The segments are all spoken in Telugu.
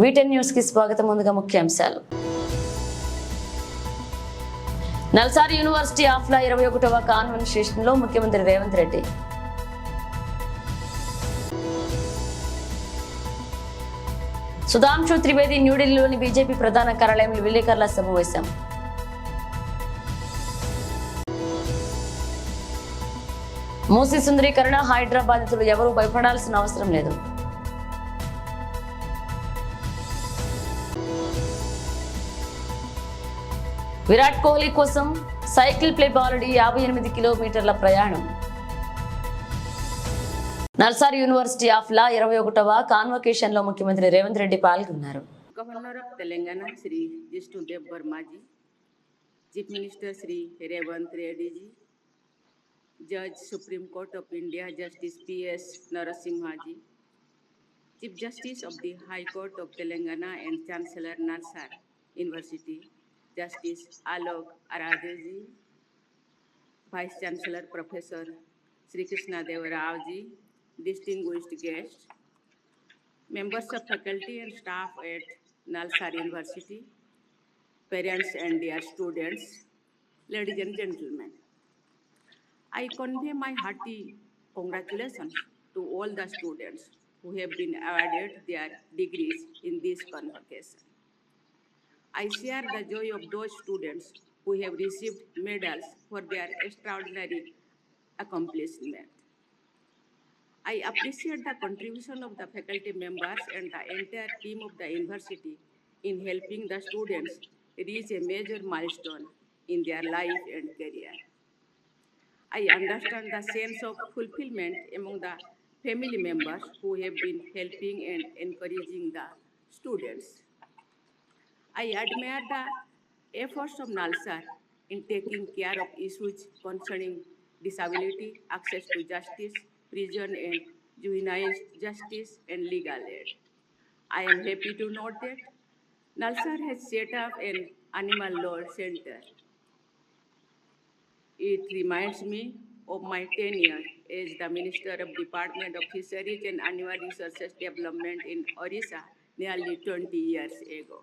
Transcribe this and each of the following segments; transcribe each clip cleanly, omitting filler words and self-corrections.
వీటెన్ న్యూస్ కి స్వాగతం. ముందుగా ముఖ్యాంశాలు. నల్సార్ యూనివర్సిటీ ఆఫ్లా 21వ కాన్వెన్షన్ లో ముఖ్యమంత్రి రేవంత్ రెడ్డి. సుధాంశు త్రివేది న్యూఢిల్లీలోని బీజేపీ ప్రధాన కార్యాలయంలో విలేకరుల సమావేశం. మూసీ సుందరీకరణ హైదరాబాద్తులు ఎవరూ భయపడాల్సిన అవసరం లేదు. విరాట్ కోహ్లీ కోసం సైకిల్ ప్లే బాలుడి 58 కిలోమీటర్ల ప్రయాణం. నల్సార్ యూనివర్సిటీ ఆఫ్ లా 21వ కాన్వకేషన్ లో ముఖ్యమంత్రి రేవంత్ రెడ్డి పాల్గొన్నారు. గవర్నర్ ఆఫ్ తెలంగాణ శ్రీ జిష్ణుదేవ్ వర్మాజీ, చీఫ్ మినిస్టర్ శ్రీ రేవంత్ రెడ్డిజీ, judge supreme court of India justice PS నరసింహాజీ, chief justice of the high court of Telangana and chancellor NALSAR university Justice Alok Aradheji, Vice Chancellor Professor Sri Krishna Deva Rao ji, distinguished guests, members of faculty and staff at Nalsar University, parents and dear students, ladies and gentlemen, I convey my hearty congratulations to all the students who have been awarded their degrees in this convocation. I share the joy of those students who have received medals for their extraordinary accomplishment. I appreciate the contribution of the faculty members and the entire team of the university in helping the students reach a major milestone in their life and career. I understand the sense of fulfillment among the family members who have been helping and encouraging the students. I admire the efforts of Nalsar in taking care of issues concerning disability, access to justice, prison and juvenile justice, and legal aid. I am happy to note that Nalsar has set up an animal law center. It reminds me of my tenure as the Minister of Department of Fisheries and Animal Resources Development in Orissa nearly 20 years ago.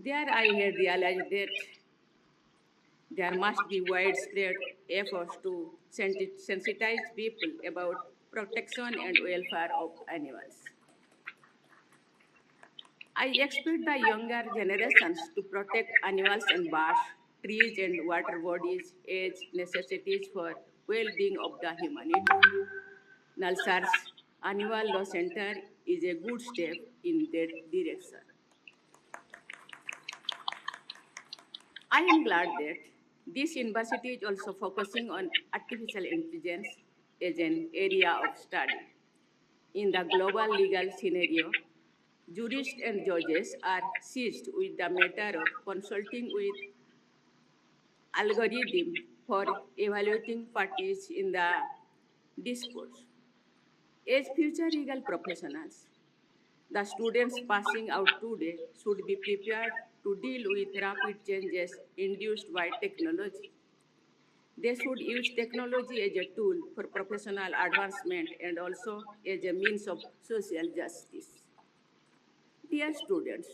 There I had realized that there must be widespread efforts to sensitize people about protection and welfare of animals. I expect the younger generations to protect animals and birds, trees and water bodies as necessities for well-being of the humanity. Nalsar's Animal Law Center is a good step in that direction. I am glad that this university is also focusing on artificial intelligence as an area of study. In the global legal scenario, jurists and judges are seized with the matter of consulting with algorithm for evaluating parties in the disputes. As future legal professionals, the students passing out today should be prepared to deal with rapid changes induced by technology. They should use technology as a tool for professional advancement and also as a means of social justice. Dear students,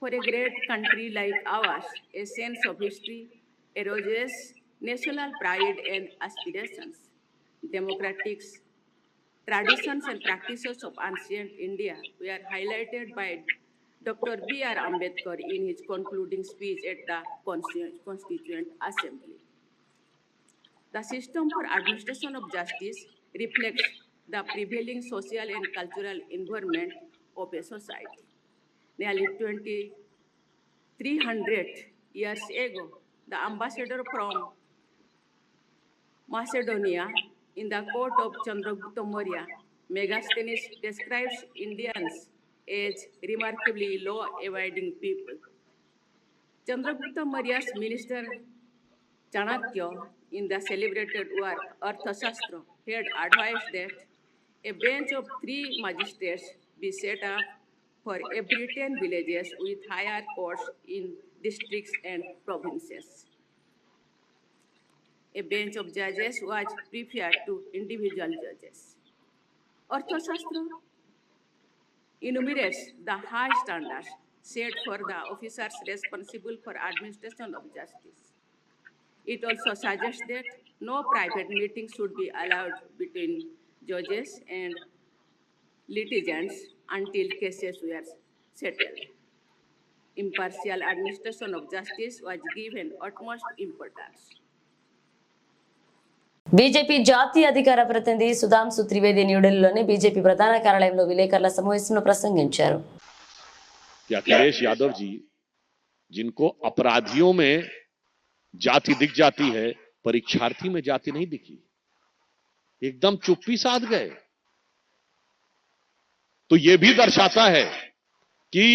for a great country like ours, a sense of history erodes national pride and aspirations. Democratic traditions and practices of ancient India were highlighted by Dr. B.R. Ambedkar in his concluding speech at the Constituent Assembly. The system for administration of justice reflects the prevailing social and cultural environment of a society. Nearly 2,300 years ago, the ambassador from Macedonia in the court of Chandragupta Maurya, Megasthenes describes Indians as remarkably law-abiding people. Chandragupta Maurya's minister Chanakya, in the celebrated work Arthashastra, had advised that a bench of 3 magistrates be set up for every 10 villages with higher courts in districts and provinces. a bench of judges was preferred to individual judges. Arthashastra enumerates the high standards set for the officers responsible for administration of justice. It also suggests that no private meetings should be allowed between judges and litigants until cases were settled. Impartial administration of justice was given utmost importance. BJP జాతీయ అధికార ప్రతినిధి సుధాంశు త్రివేది న్యూఢిల్లీలోని బీజేపీ ప్రధాన కార్యాలయంలో విలేకరుల సమావేశంలో ప్రసంగించారు. अखिलेश यादव जी, जिनको अपराधियों में जाति दिख जाती है, परीक्षार्थी में जाति नहीं दिखी, एकदम चुप्पी साध गए. तो यह भी दर्शाता है कि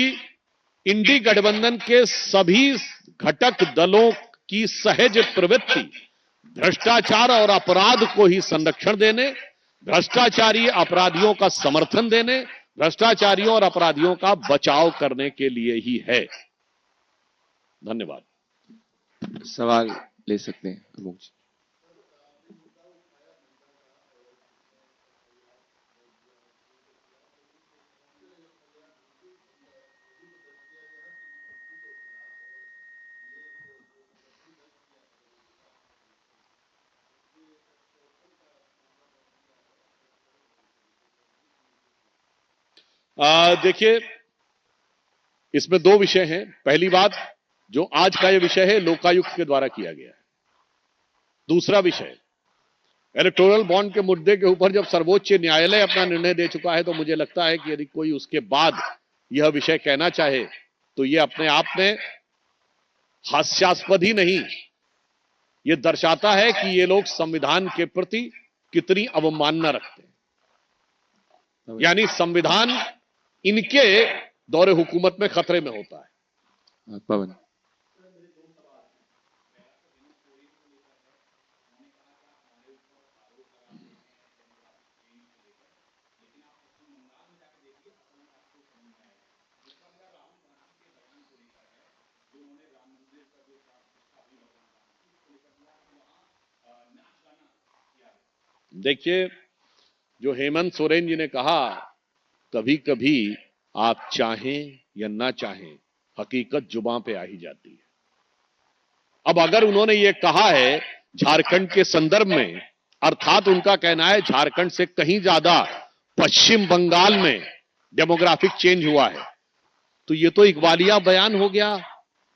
इंडी गठबंधन के सभी घटक दलों की सहज प्रवृत्ति भ्रष्टाचार और अपराध को ही संरक्षण देने, भ्रष्टाचारी अपराधियों का समर्थन देने, भ्रष्टाचारियों और अपराधियों का बचाव करने के लिए ही है. धन्यवाद. सवाल ले सकते हैं प्रमुख जी. देखिए, इसमें दो विषय हैं. पहली बात, जो आज का यह विषय है लोकायुक्त के द्वारा किया गया है. दूसरा विषय, इलेक्टोरल बॉन्ड के मुद्दे के ऊपर जब सर्वोच्च न्यायालय अपना निर्णय दे चुका है, तो मुझे लगता है कि यदि कोई उसके बाद यह विषय कहना चाहे तो यह अपने आप में हास्यास्पद ही नहीं, यह दर्शाता है कि ये लोग संविधान के प्रति कितनी अवमानना रखते हैं. यानी संविधान इनके दौरे हुकूमत में खतरे में होता है. पवन. देखिए, जो हेमंत सोरेन जी ने कहा, कभी कभी आप चाहें या ना चाहें, हकीकत जुबान पे आ ही जाती है. अब अगर उन्होंने ये कहा है झारखंड के संदर्भ में, अर्थात उनका कहना है झारखंड से कहीं ज्यादा पश्चिम बंगाल में डेमोग्राफिक चेंज हुआ है, तो ये तो इकबालिया बयान हो गया.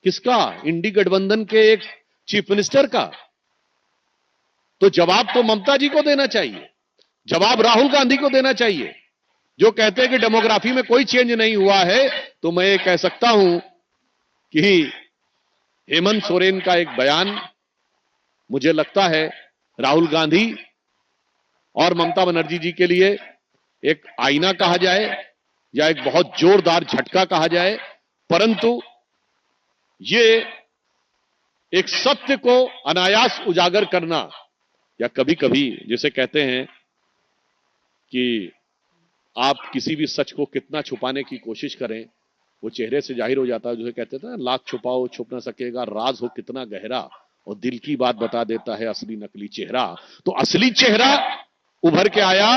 किसका? इंडी गठबंधन के एक चीफ मिनिस्टर का. तो जवाब तो ममता जी को देना चाहिए, जवाब राहुल गांधी को देना चाहिए, जो कहते हैं कि डेमोग्राफी में कोई चेंज नहीं हुआ है. तो मैं ये कह सकता हूं कि हेमंत सोरेन का एक बयान मुझे लगता है राहुल गांधी और ममता बनर्जी जी के लिए एक आईना कहा जाए या एक बहुत जोरदार झटका कहा जाए, परंतु ये एक सत्य को अनायास उजागर करना, या कभी कभी जिसे कहते हैं कि आप किसी भी सच को कितना छुपाने की कोशिश करें, वो चेहरे से जाहिर हो जाता है. जो कहते थे ना, लाख छुपाओ छुप ना सकेगा, राज हो कितना गहरा, और दिल की बात बता देता है असली नकली चेहरा. तो असली चेहरा उभर के आया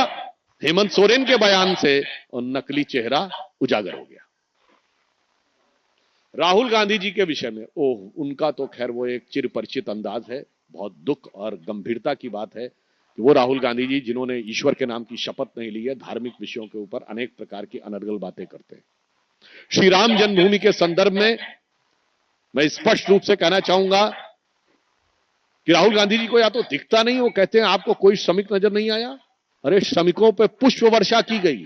हेमंत सोरेन के बयान से, और नकली चेहरा उजागर हो गया. राहुल गांधी जी के विषय में, उनका तो खैर वो एक चिरपरिचित अंदाज है. बहुत दुख और गंभीरता की बात है कि वो राहुल गांधी जी, जिन्होंने ईश्वर के नाम की शपथ नहीं ली है, धार्मिक विषयों के ऊपर अनेक प्रकार की अनर्गल बातें करते हैं. श्री राम जन्मभूमि के संदर्भ में मैं स्पष्ट रूप से कहना चाहूंगा कि राहुल गांधी जी को या तो दिखता नहीं, वो कहते हैं आपको कोई श्रमिक नजर नहीं आया. अरे श्रमिकों पर पुष्प वर्षा की गई,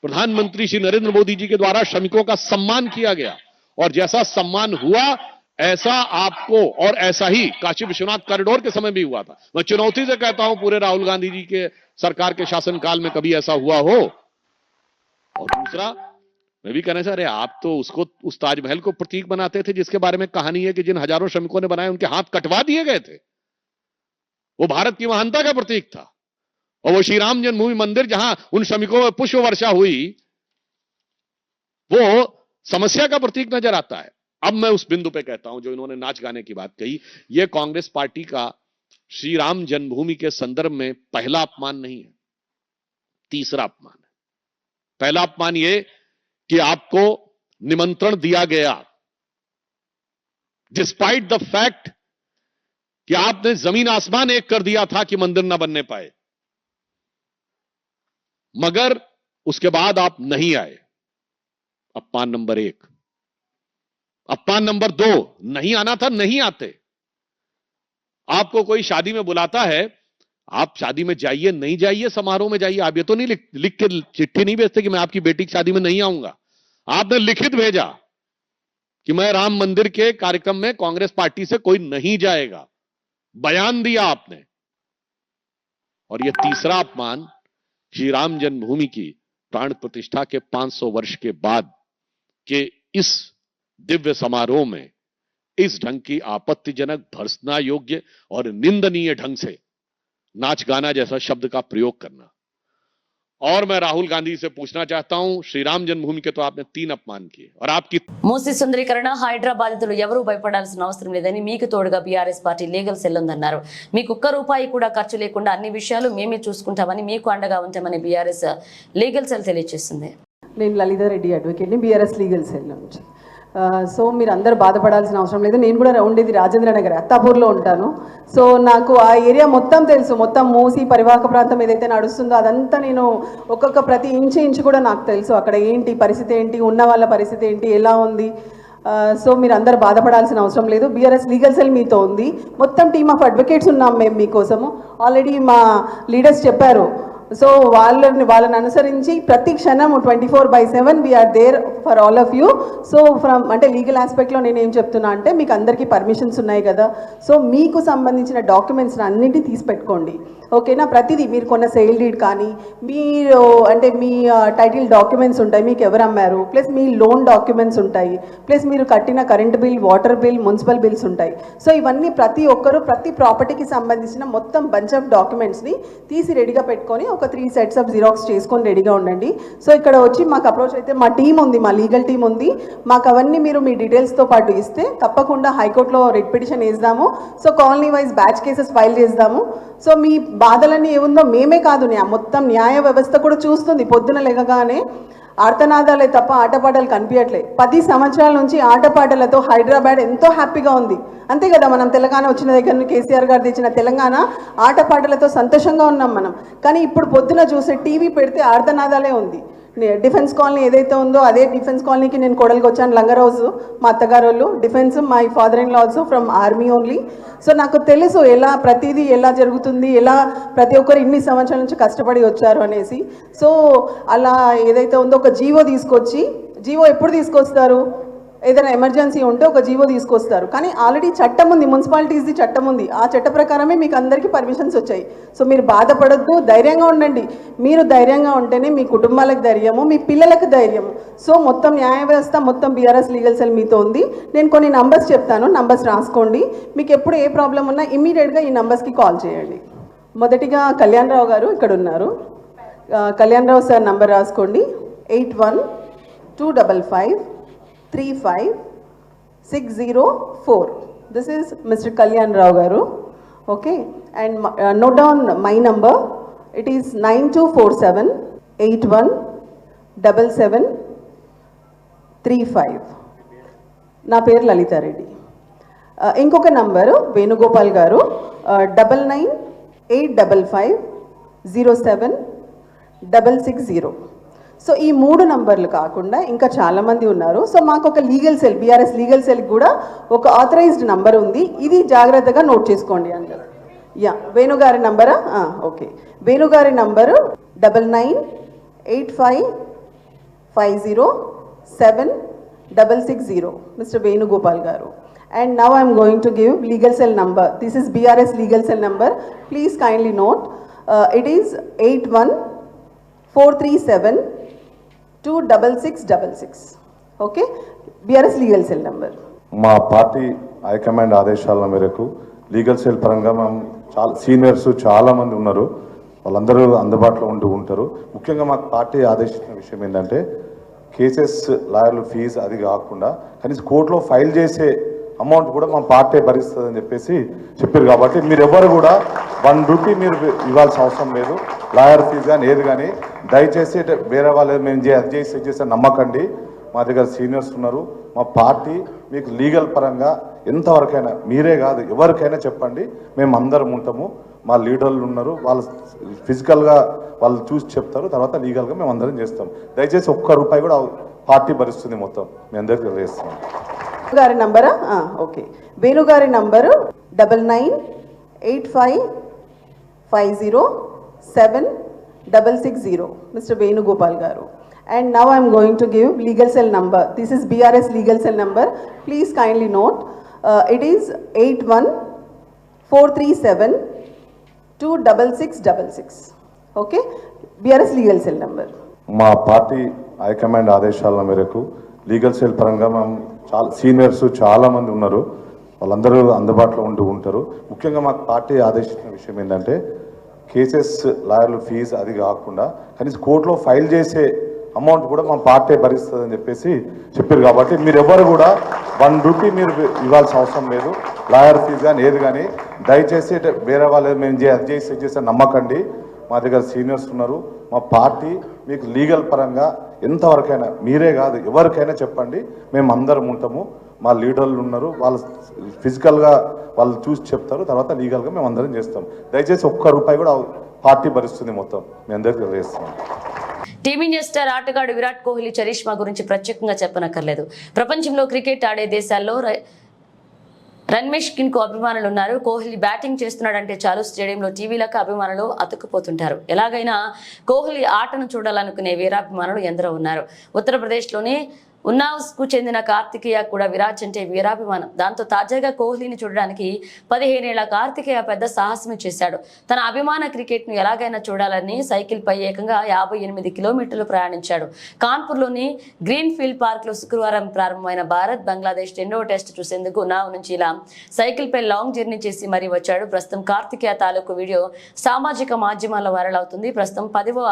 प्रधानमंत्री श्री नरेंद्र मोदी जी के द्वारा श्रमिकों का सम्मान किया गया, और जैसा सम्मान हुआ ऐसा आपको, और ऐसा ही काशी विश्वनाथ कॉरिडोर के समय भी हुआ था. मैं चुनौती से कहता हूं पूरे राहुल गांधी जी के सरकार के शासनकाल में कभी ऐसा हुआ हो. और दूसरा, मैं भी कहना चाह रहे, आप तो उसको, उस ताजमहल को प्रतीक बनाते थे जिसके बारे में कहानी है कि जिन हजारों श्रमिकों ने बनाए उनके हाथ कटवा दिए गए थे. वो भारत की महानता का प्रतीक था. और वो श्री राम जन्मभूमि मंदिर जहां उन श्रमिकों में पुष्प वर्षा हुई, वो समस्या का प्रतीक नजर आता है. अब मैं उस बिंदु पे कहता हूं जो इन्होंने नाच गाने की बात कही, ये कांग्रेस पार्टी का श्री राम जन्मभूमि के संदर्भ में पहला अपमान नहीं है, तीसरा अपमान है। पहला अपमान यह कि आपको निमंत्रण दिया गया डिस्पाइट द फैक्ट कि आपने जमीन आसमान एक कर दिया था कि मंदिर ना बनने पाए, मगर उसके बाद आप नहीं आए। अपमान नंबर 1। अपमान नंबर 2, नहीं आना था, नहीं आते। आपको कोई शादी में बुलाता है, आप शादी में जाइए, नहीं जाइए समारोह में जाइए। आप ये तो नहीं लिख के चिट्ठी नहीं भेजते कि मैं आपकी बेटी की शादी में नहीं आऊंगा। आपने लिखित भेजा कि मैं राम मंदिर के कार्यक्रम में कांग्रेस पार्टी से कोई नहीं जाएगा, बयान दिया आपने। और यह तीसरा अपमान, श्री राम जन्मभूमि की प्राण प्रतिष्ठा के 500 वर्ष के बाद के इस दिव्य समारोह में इस ढंग की आपत्तिजनक, भर्त्सना योग्य और निंदनीय ढंग से नाच गाना जैसा शब्द का प्रयोग करना। और मैं राहुल गांधी से पूछना चाहता हूं, श्री राम जन्मभूमि के तो आपने 3 अपमान किए और आपकी మూసీ సుందరీకరణ హైడ్రా బాధితులు ఎవరూ భయపడాల్సిన అవసరం లేదని మీకు తోడుగా బీఆర్ఎస్ పార్టీ లీగల్ సెల్ ఉందన్నారు. మీకు ఒక్క రూపాయి కూడా ఖర్చు లేకుండా అన్ని విషయాలు మేమే చూసుకుంటామని, మీకు అండగా ఉంటామని బీఆర్ఎస్ లీగల్ సెల్ తెలియజేస్తుంది. నేను లలితా రెడ్డి అడ్వకేట్ని, బీఆర్ఎస్ లీగల్ సెల్ నుంచి. సో మీరు అందరూ బాధపడాల్సిన అవసరం లేదు. నేను కూడా ఉండేది రాజేంద్ర నగర్, అత్తాపూర్లో ఉంటాను. సో నాకు ఆ ఏరియా మొత్తం తెలుసు. మొత్తం మూసి పరివాహక ప్రాంతం ఏదైతే నడుస్తుందో అదంతా నేను ఒక్కొక్క ప్రతి ఇంచు కూడా నాకు తెలుసు. అక్కడ ఏంటి పరిస్థితి, ఏంటి ఉన్న వాళ్ళ పరిస్థితి ఏంటి, ఎలా ఉంది. సో మీరు అందరు బాధపడాల్సిన అవసరం లేదు. బీఆర్ఎస్ లీగల్ సెల్ మీతో ఉంది. మొత్తం టీమ్ ఆఫ్ అడ్వకేట్స్ ఉన్నాం మేము మీకోసము. ఆల్రెడీ మా లీడర్స్ చెప్పారు. సో వాళ్ళని అనుసరించి ప్రతి క్షణం 24/7 we're there for all of you. So from అంటే లీగల్ ఆస్పెక్ట్లో నేను ఏం చెప్తున్నా అంటే, మీకు అందరికీ పర్మిషన్స్ ఉన్నాయి కదా, సో మీకు సంబంధించిన డాక్యుమెంట్స్ని అన్నింటినీ తీసి పెట్టుకోండి, ఓకేనా. ప్రతిదీ మీరు కొన్న సేల్ డీడ్ కానీ, మీరు అంటే మీ టైటిల్ డాక్యుమెంట్స్ ఉంటాయి, మీకు ఎవరు అమ్మారు, ప్లస్ మీ లోన్ డాక్యుమెంట్స్ ఉంటాయి, ప్లస్ మీరు కట్టిన current bill, water bill, municipal bills ఉంటాయి. సో ఇవన్నీ ప్రతి ఒక్కరు ప్రతి ప్రాపర్టీకి సంబంధించిన మొత్తం బంచ్ ఆఫ్ డాక్యుమెంట్స్ని తీసి రెడీగా పెట్టుకొని ఒక 3 సెట్స్ ఆఫ్ జిరాక్స్ చేసుకొని రెడీగా ఉండండి. సో ఇక్కడ వచ్చి మాకు అప్రోచ్ అయితే మా టీం ఉంది, మా లీగల్ టీం ఉంది. మాకు అవన్నీ మీరు మీ డీటెయిల్స్తో పాటు ఇస్తే తప్పకుండా హైకోర్టులో రిట్ పిటిషన్ వేద్దాము. So colony wise batch cases file చేద్దాము. సో మీ బాధలన్నీ ఏముందో మేమే కాదు, మొత్తం న్యాయ వ్యవస్థ కూడా చూస్తుంది. పొద్దున లెగగానే ఆర్తనాదాలే తప్ప ఆటపాటలు కనిపించట్లే. 10 సంవత్సరాల నుంచి ఆటపాటలతో హైదరాబాద్ ఎంతో హ్యాపీగా ఉంది, అంతే కదా. మనం తెలంగాణ వచ్చిన దగ్గర నుంచి కేసీఆర్ గారు తెచ్చిన తెలంగాణ ఆటపాటలతో సంతోషంగా ఉన్నాం మనం. కానీ ఇప్పుడు పొద్దున చూసే టీవీ పెడితే ఆర్తనాదాలే ఉంది. డిఫెన్స్ కాలనీ ఏదైతే ఉందో అదే డిఫెన్స్ కాలనీకి నేను కోడలికి వచ్చాను. లంగరౌజు మా అత్తగారు వాళ్ళు, defence my father in law also from army only. So నాకు తెలుసు ఎలా ప్రతిదీ ఎలా జరుగుతుంది, ఎలా ప్రతి ఒక్కరు ఇన్ని సంవత్సరాల నుంచి కష్టపడి వచ్చారు అనేసి. సో అలా ఏదైతే ఉందో ఒక జీవో తీసుకొచ్చి, జీవో ఎప్పుడు తీసుకొస్తారు, ఏదైనా ఎమర్జెన్సీ ఉంటే ఒక జీవో తీసుకొస్తారు. కానీ ఆల్రెడీ చట్టం ఉంది, మున్సిపాలిటీస్ది చట్టం ఉంది. ఆ చట్ట ప్రకారమే మీకు అందరికీ పర్మిషన్స్ వచ్చాయి. సో మీరు బాధపడద్దు, ధైర్యంగా ఉండండి. మీరు ధైర్యంగా ఉంటేనే మీ కుటుంబాలకు ధైర్యము, మీ పిల్లలకు ధైర్యము. సో మొత్తం న్యాయ వ్యవస్థ, మొత్తం బీఆర్ఎస్ లీగల్ సెల్ మీతో ఉంది. నేను కొన్ని నంబర్స్ చెప్తాను, నంబర్స్ రాసుకోండి. మీకు ఎప్పుడు ఏ ప్రాబ్లం ఉన్నా ఇమ్మీడియట్గా ఈ నంబర్స్కి కాల్ చేయండి. మొదటిగా కళ్యాణ్ రావు గారు ఇక్కడ ఉన్నారు. కళ్యాణ్ రావు సార్ నంబర్ రాసుకోండి, 81-255-35604. This is Mr. Kalyan Rao Garu. Okay, and note down my number. It is 9247-817735. నా పేరు లలితా రెడ్డి. ఇంకొక నంబరు వేణుగోపాల్ గారు, 99-855-07-660. సో ఈ 3 నంబర్లు కాకుండా ఇంకా చాలామంది ఉన్నారు. సో మాకు ఒక లీగల్ సెల్, బీఆర్ఎస్ లీగల్ సెల్కి కూడా ఒక ఆథరైజ్డ్ నంబర్ ఉంది. ఇది జాగ్రత్తగా నోట్ చేసుకోండి అందరు. యా, వేణుగారి నంబరా? ఓకే, వేణుగారి నంబరు 99-855-07-660. మిస్టర్ వేణుగోపాల్ గారు. And now I am going to give legal cell number. This is BRS legal cell number. Please kindly note. It is 81-437-26666. Okay, BRS legal cell number. మా పార్టీ హైకమాండ్ ఆదేశాల మేరకు లీగల్ సెల్ పరంగా మేము చాలా సీనియర్స్ చాలామంది ఉన్నారు, వాళ్ళందరూ అందుబాటులో ఉంటారు. ముఖ్యంగా మాకు పార్టీ ఆదేశించిన విషయం ఏంటంటే, కేసెస్ లాయర్లు ఫీజు అది కాకుండా కనీసం కోర్టులో ఫైల్ చేసే అమౌంట్ కూడా మా పార్టీ భరిస్తుందని చెప్పేసి చెప్పారు. కాబట్టి మీరు ఎవరు కూడా ₹1 మీరు ఇవ్వాల్సిన అవసరం లేదు. లాయర్ ఫీజు కానీ ఏది కానీ దయచేసి వేరే వాళ్ళు మేము అది చేసి ఇది చేసి నమ్మకండి. మా దగ్గర సీనియర్స్ ఉన్నారు. మా పార్టీ మీకు లీగల్ పరంగా ఎంతవరకైనా మీరే కాదు ఎవరికైనా చెప్పండి, మేము అందరం ఉంటాము. మా లీడర్లు ఉన్నారు, వాళ్ళు ఫిజికల్గా వాళ్ళు చూసి చెప్తారు, తర్వాత లీగల్గా మేము అందరం చేస్తాం. దయచేసి ₹1 కూడా పార్టీ భరిస్తుంది మొత్తం. మీ అందరికీ తెలియజేస్తాం. గారి నంబరా? ఓకే. వేణు గారి number 9985507660. Mr. Venugopal garu. And now I am going to give legal cell number. This is BRS legal cell number. Please kindly note. It is 8143726666. Okay? BRS legal cell number. మా పార్టీ హైకమాండ్ ఆదేశాల మేరకు లీగల్ సెల్ పరంగా మేము చాలా సీనియర్స్ చాలామంది ఉన్నారు, వాళ్ళందరూ అందుబాటులో ఉంటారు. ముఖ్యంగా మాకు పార్టీ ఆదేశించిన విషయం ఏంటంటే కేసెస్ లాయర్లు ఫీజు అది కాకుండా కనీసం కోర్టులో ఫైల్ చేసే అమౌంట్ కూడా మా పార్టీ భరిస్తుందని చెప్పేసి చెప్పారు. కాబట్టి మీరు ఎవరు కూడా ₹1 మీరు ఇవ్వాల్సిన అవసరం లేదు. లాయర్ ఫీజు కానీ ఏది కానీ దయచేసి వేరే వాళ్ళు మేము అది చేసి ఇది చేసి నమ్మకండి. మా దగ్గర సీనియర్స్ ఉన్నారు. మా పార్టీ మీకు లీగల్ పరంగా ఎంతవరకైనా మీరే కాదు ఎవరికైనా చెప్పండి, మేము అందరం ఉంటాము. మా లీడర్లు ఉన్నారు, వాళ్ళు ఫిజికల్గా వాళ్ళు చూసి చెప్తారు, తర్వాత లీగల్గా మేము అందరం చేస్తాం. దయచేసి ₹1 కూడా పార్టీ భరిస్తుంది మొత్తం. మీ అందరికీ తెలియజేస్తాం. టీమిండియా స్టార్ ఆటగాడు విరాట్ కోహ్లీ చరిష్మా గురించి ప్రత్యేకంగా చెప్పనక్కర్లేదు. ప్రపంచంలో క్రికెట్ ఆడే దేశాల్లో రన్మేష్ కిన్ కు అభిమానులు ఉన్నారు. కోహ్లీ బ్యాటింగ్ చేస్తున్నాడంటే చాలు స్టేడియంలో టీవీలకు అభిమానులు అతుక్కుపోతుంటారు. ఎలాగైనా కోహ్లీ ఆటను చూడాలనుకునే వీరాభిమానులు ఎందరో ఉన్నారు. ఉత్తరప్రదేశ్లోని ఉన్నావ్స్ కు చెందిన కార్తికేయ కూడా విరాట్ అంటే వీరాభిమానం. దాంతో తాజాగా కోహ్లీని చూడడానికి 15 ఏళ్ల కార్తికేయ పెద్ద సాహసమే చేశాడు. తన అభిమాన క్రికెట్ ను ఎలాగైనా చూడాలని సైకిల్ పై ఏకంగా 58 కిలోమీటర్లు ప్రయాణించాడు. కాన్పూర్లోని గ్రీన్ ఫీల్డ్ పార్క్ లో శుక్రవారం ప్రారంభమైన భారత్ బంగ్లాదేశ్ 2వ టెస్ట్ చూసేందుకు ఉన్నావ్ నుంచి ఇలా సైకిల్ పై లాంగ్ జర్నీ చేసి మరీ వచ్చాడు. ప్రస్తుతం కార్తికేయ తాలూకు వీడియో సామాజిక మాధ్యమాల్లో వైరల్ అవుతుంది. ప్రస్తుతం 10వ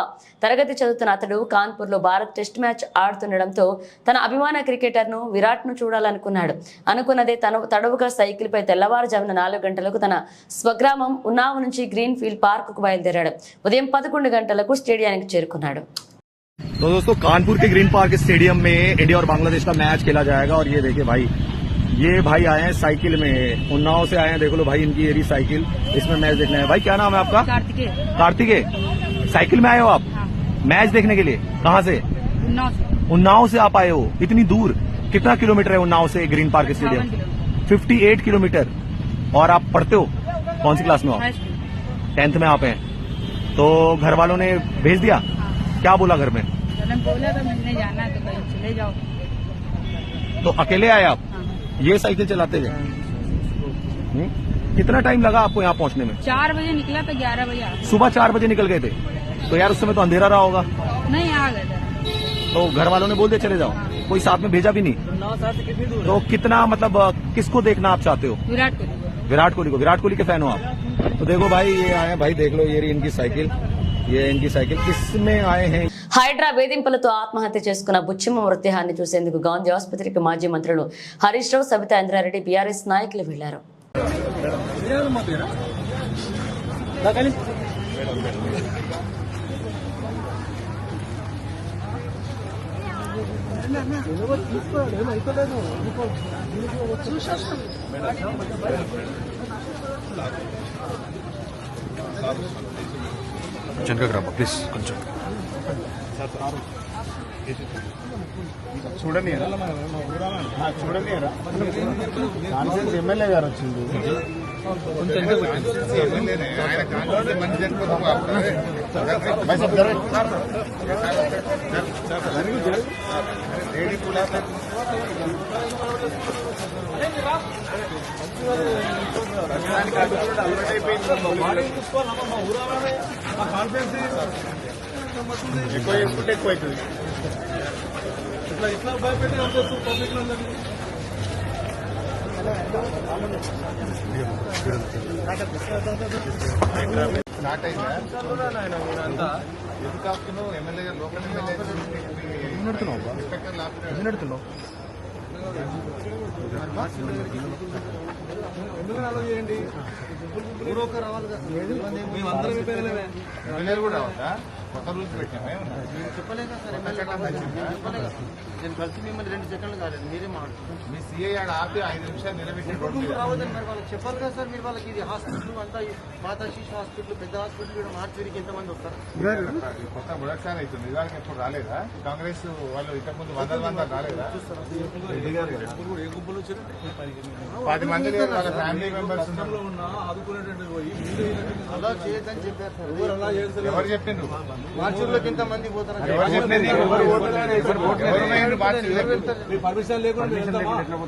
తరగతి చదువుతున్న అతడు కాన్పూర్ లో భారత్ టెస్ట్ మ్యాచ్ ఆడుతుండడంతో తన అభిమాన క్రికెటర్ ను విరాట్ ను చూడాలనుకున్నాడు. అనుకున్నదే తడవుగా సైకిల్ పై తెల్లవారుజామున 4 గంటలకు తన స్వగ్రామం ఉన్నావ్ నుంచి గ్రీన్ ఫీల్డ్ పార్క్ కు బయలుదేరాడు. ఉదయం 11 గంటలకు స్టేడియానికి చేరుకున్నాడు. तो दोस्तों कानपुर के ग्रीन पार्क स्टेडियम में इंडिया और बांग्लादेश का मैच खेला जाएगा और ये देखिए भाई, ये भाई आए हैं साइकिल में, उन्नाव से आए हैं। देख लो भाई इनकी ये साइकिल, इसमें मैच देखना है। भाई क्या नाम है आपका? कार्तिकेय। साइकिल में आए हो आप? मैच देखने के लिए? कहाँ से? उन्नाव से आप आए हो इतनी दूर? कितना किलोमीटर है उन्नाव से ग्रीन पार्क स्टेडियम? 58 किलोमीटर। और आप पढ़ते हो? कौन सी क्लास में हो आप? 10th में आप हैं। तो घर वालों ने भेज दिया? क्या बोला घर में? बोला तो मिलने जाना है तो कहीं चले जाओ। तो अकेले आए आप? ये साइकिल चलाते हुए? कितना टाइम लगा आपको यहाँ पहुँचने में? 4 बजे निकला तो 11 बजे आ गए। सुबह 4 बजे निकल गए थे तो यार उस समय तो अंधेरा रहा होगा। नहीं आ गए थे। तो घर वालों ने बोल दिया चले जाओ, कोई साथ में भेजा भी नहीं? तो कितना मतलब किसको देखना आप चाहते हो? विराट कोहली। विराट कोहली को? विराट कोहली के फैन हो आप? तो देखो भाई ये आए भाई, देख लो ये रही इनकी साइकिल, ये इनकी साइकिल किसमें आए हैं? హైడ్రా వేధింపులతో ఆత్మహత్య చేసుకున్న బుచ్చిమ్మ మృతదేహాన్ని చూసేందుకు గాంధీ ఆసుపత్రికి మాజీ మంత్రులు హరీష్ రావు, సబితా ఇంద్రారెడ్డి, బీఆర్ఎస్ నాయకులు వెళ్లారు. ప్లీజ్ కొంచెం చూడండి చూడండి ఎమ్మెల్యే గారు వచ్చింది. ఎక్కువ చేసుకుంటే ఎక్కువ అవుతుంది. ఇట్లా భయపెట్టి పబ్లిక్ స్టార్ట్ అయిందా? ఎందుకు ఆపుతున్నావు? ఎమ్మెల్యే లోకల్ ఎమ్మెల్యే నడుతున్నావు. ఎందుకు అలా చేయండి మేమందరం మీ పేర్లేమే ఎమ్మెల్యేలు కూడా రావద్దా కొత్త రూల్స్ పెట్టామే చెప్పలేక సార్ నేను కలిసి మిమ్మల్ని 2 సెకండ్లు కాలేదు మీరే మాట్లాడుతున్నారు మీ సీఐ ఆపి 5 నిమిషాలు నిలబెట్టి రావద్దని మరి వాళ్ళకి చెప్పాలి కదా సార్ మీరు వాళ్ళకి ఇది హాస్పిటల్ అంతా మాతా శిశు హాస్పిటల్ పెద్ద హాస్పిటల్ కూడా మార్చేరికి ఎంతమంది వస్తారు కొత్త మొదటిసారి అవుతుంది ఇవాళకి ఎప్పుడు రాలేదా కాంగ్రెస్ వాళ్ళు ఇంతకుముందు 100 రాలేదా 10 మంది వాళ్ళ ఫ్యామిలీ మెంబర్స్ అలా చేయొద్దని చెప్పారు సార్ ఎవరు చెప్పిండ్రు మార్చూర్లోకి ఎంత మంది పోతారు పర్మిషన్ లేకుండా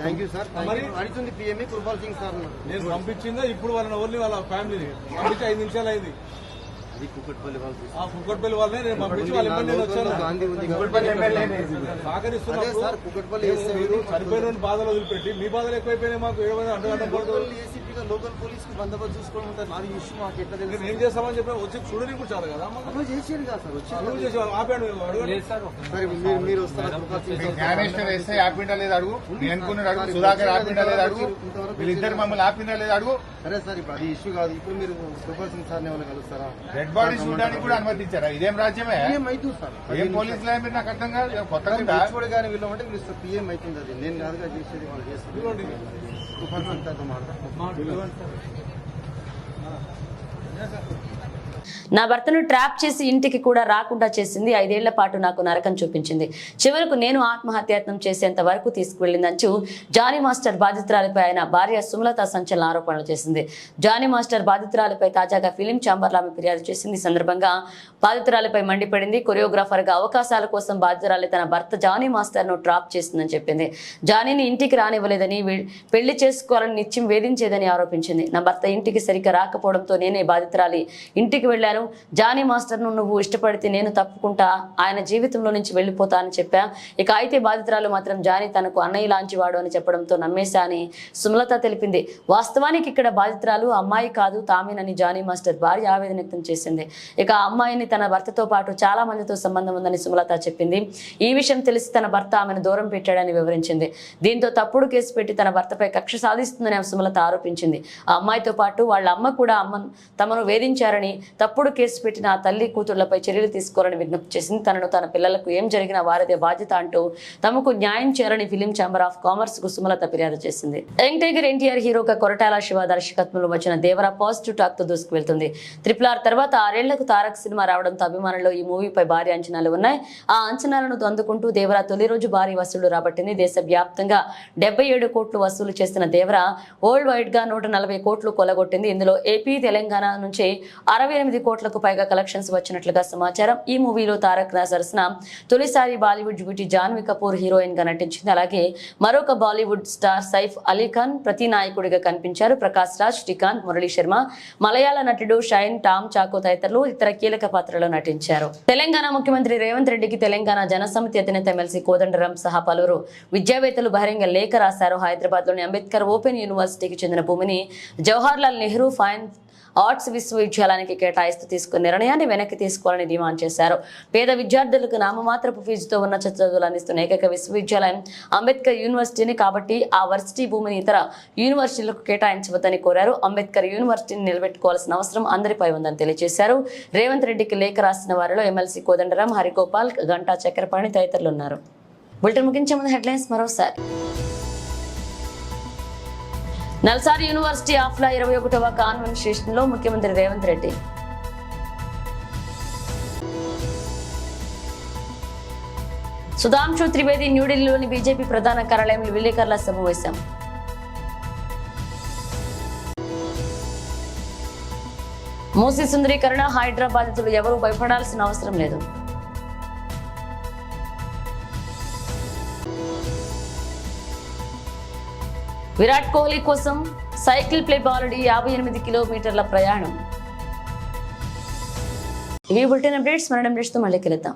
థ్యాంక్ యూ సార్ అడుగుతుంది పిఎంఈ కృపాల్ సింగ్ సార్ నేను పంపించిందా ఇప్పుడు వాళ్ళని ఓన్లీ వాళ్ళ ఫ్యామిలీని పంపించి 5 నిమిషాలు అయింది కుక్కట్పల్లి వాళ్ళనే నేను పంపించి వాళ్ళ ఇబ్బంది వచ్చాను చనిపోయిన బాధలు వదిలిపెట్టి మీ బాధలు ఎక్కువైపోయినాయి మాకు ఏసీపీగా లోకల్ పోలీస్ కి బందోబస్తు చూసుకోవడం ఉంటుంది నాది ఇష్యూ మాకు ఎట్లా తెలియదు ఏం చేస్తామని చెప్పి వచ్చి చూడని కూడా చాలు కదా అప్పుడు చేసేది కదా సార్ వచ్చి చేసేవాళ్ళు ఆపాడు మీరు వస్తారు జ్ఞానేశ్వర్ ఎస్ఐ ఆపిండా లేదు అడుగు నేను అడుగు సుధాకర్ ఆపిండా లేదు అడుగు వీళ్ళిద్దరు మమ్మల్ని ఆపిండా లేదు అడుగు సరే సార్ ఇప్పుడు అది ఇష్యూ కాదు ఇప్పుడు మీరు కృపాల్ సింగ్ సార్ ఏమైనా కలుస్తారా డెడ్ బాడీ చూడడానికి కూడా అనుమతించారా ఇదేం రాజ్యమే ఏమైతుంది సార్ ఏం పోలీసులు మీరు నాకు అర్థం కాదు కొత్తగా కానీ వీళ్ళు అంటే మీరు పిఎం అవుతుంది అది నేను కాదుగా చేసేది వాళ్ళు చేస్తారు నా భర్తను ట్రాప్ చేసి ఇంటికి కూడా రాకుండా చేసింది 5 ఏళ్ల పాటు నాకు నరకం చూపించింది చివరకు నేను ఆత్మహత్యాయత్నం చేసేంత వరకు తీసుకువెళ్లిందంటూ జానీ మాస్టర్ బాధితురాలిపై ఆయన భార్య సుమలత సంచలన ఆరోపణలు చేసింది జానీ మాస్టర్ బాధితురాలిపై తాజాగా ఫిలిం ఛాంబర్లో ఆమె ఫిర్యాదు చేసింది ఈ సందర్భంగా బాధితురాలిపై మండిపడింది కొరియోగ్రాఫర్ గా అవకాశాల కోసం బాధితురాలి తన భర్త జానీ మాస్టర్ ను ట్రాప్ చేసిందని చెప్పింది జానీని ఇంటికి రానివ్వలేదని పెళ్లి చేసుకోవాలని నిత్యం వేధించేదని ఆరోపించింది నా భర్త ఇంటికి సరిగ్గా రాకపోవడంతో నేనే బాధితురాలి ఇంటికి వెళ్లాను జానీ మాస్టర్ ను నువ్వు ఇష్టపడితే నేను తప్పుకుంటా ఆయన జీవితంలో నుంచి వెళ్లిపోతా అని చెప్పా ఇక అయితే బాధితురాలు మాత్రం జానీ తనకు అన్నయ్య లాంటి వాడు అని చెప్పడంతో నమ్మేశా అని సుమలత తెలిపింది వాస్తవానికి ఇక్కడ బాధితురాలు అమ్మాయి కాదు తామేనని జానీ మాస్టర్ భార్య ఆవేదన వ్యక్తం చేసింది ఇక ఆ అమ్మాయిని తన భర్తతో పాటు చాలా మందితో సంబంధం ఉందని సుమలత చెప్పింది ఈ విషయం తెలిసి తన భర్త ఆమెను దూరం పెట్టాడని వివరించింది దీంతో తప్పుడు కేసు పెట్టి తన భర్తపై కక్ష సాధిస్తుందని సుమలత ఆరోపించింది ఆ అమ్మాయితో పాటు వాళ్ళ అమ్మ కూడా తమను వేధించారని తప్పుడు కేసు పెట్టిన ఆ తల్లి కూతుళ్లపై చర్యలు తీసుకోవాలని విజ్ఞప్తి చేసింది తనను తన పిల్లలకు ఏం జరిగినా వారిదే బాధ్యత అంటూ తమకు న్యాయం చేయాలని ఫిలిం ఛాంబర్ ఆఫ్ కామర్స్ కు సుమలత ఫిర్యాదు చేసింది యంగ్ టైగర్ ఎన్టీఆర్ హీరోగా కొరటాల శివ దర్శకత్వంలో వచ్చిన దేవరా పాజిటివ్ టాక్ తో దూసుకువెళ్తుంది RRR తర్వాత 6 ఏళ్లకు తారక్ సినిమా రావడంతో అభిమానుల్లో ఈ మూవీపై భారీ అంచనాలు ఉన్నాయి ఆ అంచనాలను అందుకుంటూ దేవరా తొలి రోజు భారీ వసూళ్లు రాబట్టింది దేశవ్యాప్తంగా 77 కోట్లు వసూలు చేసిన దేవరా వరల్డ్ వైడ్ గా 140 కోట్లు కొలగొట్టింది ఇందులో ఏపీ తెలంగాణ నుంచి 68 కోట్లకు పైగా కలెక్షన్స్ వచ్చినట్లుగా సమాచారం ఈ మూవీలో తారక్ సరసన తొలిసారి బాలీవుడ్ బ్యూటీ జాన్వీ కపూర్ హీరోయిన్ గా నటించింది అలాగే మరొక బాలీవుడ్ స్టార్ సైఫ్ అలీ ఖాన్ ప్రతి నాయకుడిగా కనిపించారు ప్రకాష్ రాజ్ శ్రీకాంత్ మురళీ శర్మ మలయాళ నటుడు షైన్ టామ్ చాకో తదితరులు ఇతర కీలక పాత్రలో నటించారు తెలంగాణ ముఖ్యమంత్రి రేవంత్ రెడ్డికి తెలంగాణ జనసమితి అధినేత ఎమ్మెల్సీ కోదండరాం సహా పలువురు విద్యావేత్తలు బహిరంగ లేఖ రాశారు హైదరాబాద్ లోని అంబేద్కర్ ఓపెన్ యూనివర్సిటీకి చెందిన భూమిని జవహర్ లాల్ నెహ్రూ ఫైన్ ఆర్ట్స్ విశ్వవిద్యాలయానికి కేటాయిస్తూ తీసుకున్న నిర్ణయాన్ని వెనక్కి తీసుకోవాలని డిమాండ్ చేశారు పేద విద్యార్థులకు నామమాత్రపు ఫీజుతో ఉన్న చదువులు అందిస్తున్న ఏకైక విశ్వవిద్యాలయం అంబేద్కర్ యూనివర్సిటీని కాబట్టి ఆ వర్సిటీ భూమిని ఇతర యూనివర్సిటీలకు కేటాయించవద్దని కోరారు అంబేద్కర్ యూనివర్సిటీని నిలబెట్టుకోవాల్సిన అవసరం అందరిపై ఉందని తెలియజేశారు రేవంత్ రెడ్డికి లేఖ రాసిన వారిలో ఎమ్మెల్సీ కోదండరాం హరిగోపాల్ గంటా చక్రపాణి తదితరులు ఉన్నారు బులెటిన్ ముగించే ముందు హెడ్లైన్స్ మరోసారి నల్సార్ యూనివర్సిటీ ఆఫ్లా 21వ కాన్వెన్షన్ లో ముఖ్యమంత్రి రేవంత్ రెడ్డి సుధాంశు త్రివేది న్యూఢిల్లీలోని బీజేపీ ప్రధాన కార్యాలయంలో విలేకరుల సమావేశం మూసీ సుందరీకరణ హైడ్రా బాధితులు ఎవరూ భయపడాల్సిన అవసరం లేదు విరాట్ కోహ్లీ కోసం సైకిల్ ప్లే బాలుడి 58 కిలోమీటర్ల ప్రయాణం ఇవి బులెటిన్ అప్డేట్స్ మరణ అప్డేట్స్ తో మళ్ళీ కలుద్దాం